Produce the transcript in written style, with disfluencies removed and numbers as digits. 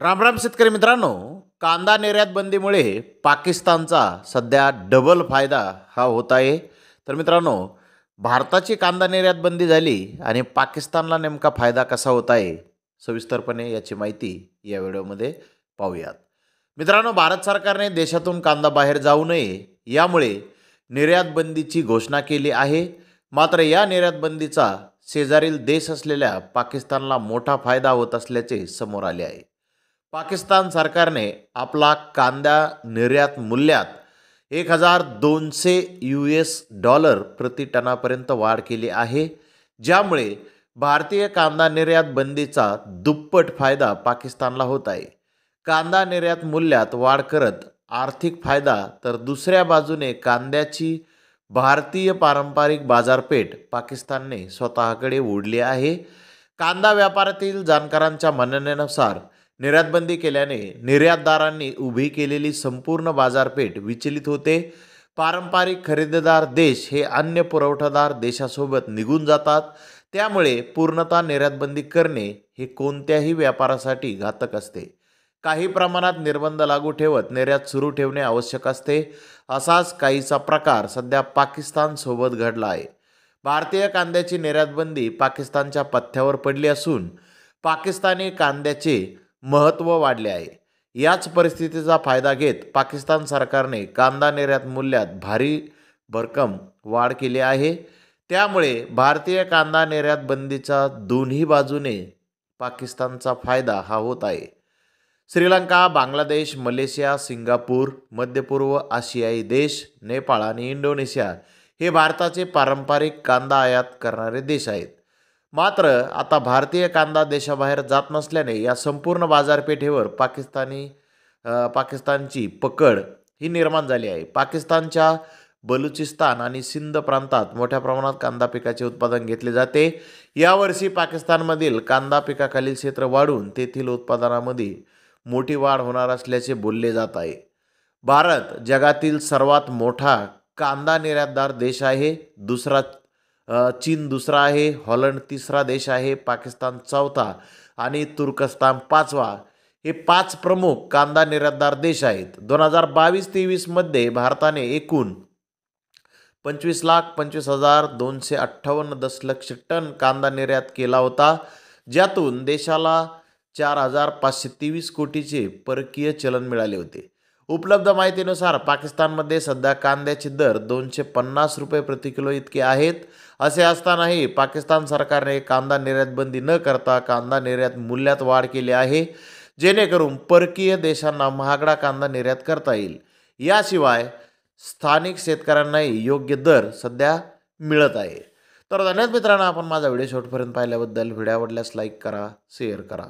राम राम शेतकरी मित्रांनो, कांदा निर्यात बंदीमुळे पाकिस्तानचा सध्या डबल फायदा हा होत आहे. तर मित्रांनो, भारताची कांदा निर्यात बंदी झाली आणि पाकिस्तानला नेमका फायदा कसा होत आहे, सविस्तरपणे याची माहिती या व्हिडिओमध्ये पाहूयात. मित्रांनो, भारत सरकारने देशातून कांदा बाहेर जाऊ नये यामुळे निर्यात बंदीची घोषणा केली आहे. मात्र या निर्यात बंदीचा शेजारील देश असलेल्या पाकिस्तानला मोठा फायदा होत असल्याचे समोर आले आहे. पाकिस्तान सरकारने आपला कांदा निर्यात मूल्यात 1200 US$ प्रति टनापर्यंत वाढ केली आहे, ज्यामुळे भारतीय कांदा निर्यात बंदीचा दुप्पट फायदा पाकिस्तानला होत आहे. कांदा निर्यात मूल्यात वाढ करत आर्थिक फायदा, तर दुसऱ्या बाजूने कांद्याची भारतीय पारंपरिक बाजारपेठ पाकिस्तानने स्वतःकडे ओढली आहे. कांदा व्यापारातील जाणकारांच्या म्हणण्यानुसार निर्यातबंदी केल्याने निर्यातदारांनी उभी केलेली संपूर्ण बाजारपेठ विचलित होते. पारंपरिक खरेदीदार देश हे अन्य पुरवठादार देशासोबत निघून जातात. त्यामुळे पूर्णतः निर्यातबंदी करणे हे कोणत्याही व्यापारासाठी घातक असते. काही प्रमाणात निर्बंध लागू ठेवत निर्यात सुरू ठेवणे आवश्यक असते. असाच काहीसा प्रकार सध्या पाकिस्तानसोबत घडला आहे. भारतीय कांद्याची निर्यातबंदी पाकिस्तानच्या पथ्यावर पडली असून पाकिस्तानी कांद्याचे महत्त्व वाढले आहे. याच परिस्थितीचा फायदा घेत पाकिस्तान सरकारने कांदा निर्यात मूल्यात भारी भरकम वाढ केली आहे. त्यामुळे भारतीय कांदा निर्यात बंदीचा दोन्ही बाजूने पाकिस्तानचा फायदा हा होत आहे. श्रीलंका, बांगलादेश, मलेशिया, सिंगापूर, मध्य पूर्व आशियाई देश, नेपाळ आणि इंडोनेशिया हे भारताचे पारंपरिक कांदा आयात करणारे देश आहेत. मात्र आता भारतीय कांदा देशाबाहेर जात नसल्याने या संपूर्ण बाजारपेठेवर पाकिस्तानची पकड ही निर्माण झाली आहे. पाकिस्तानच्या बलुचिस्तान आणि सिंध प्रांतात मोठ्या प्रमाणात कांदा पिकाचे उत्पादन घेतले जाते. यावर्षी पाकिस्तानमधील कांदा पिकाखालील क्षेत्र वाढून तेथील उत्पादनामध्ये मोठी वाढ होणार असल्याचे बोलले जात आहे. भारत जगातील सर्वात मोठा कांदा निर्यातदार देश आहे. चीन दुसरा आहे, हॉलंड तिसरा देश आहे, पाकिस्तान चौथा आणि तुर्कस्तान पाचवा. हे 5 प्रमुख कांदा निर्यातदार देश आहेत. 2022-23 मध्ये भारताने एकूण 25,25,258 दशलक्ष टन कांदा निर्यात केला होता, ज्यातून देशाला 4,523 कोटीचे परकीय चलन मिळाले होते. उपलब्ध माहितीनुसार पाकिस्तानमध्ये सध्या कांद्याचे दर ₹250 प्रति किलो इतके आहेत. असे असतानाही पाकिस्तान सरकारने कांदा निर्यात बंदी न करता कांदा निर्यात मूल्यात वाढ केली आहे, जेणेकरून परकीय देशांना महागडा कांदा निर्यात करता येईल. याशिवाय स्थानिक शेतकऱ्यांनाही योग्य दर सध्या मिळत आहे. तर धन्यवाद मित्रांनो, आपण माझा व्हिडिओ शेवटपर्यंत पाहिल्याबद्दल. व्हिडिओ आवडल्यास लाईक करा, शेअर करा.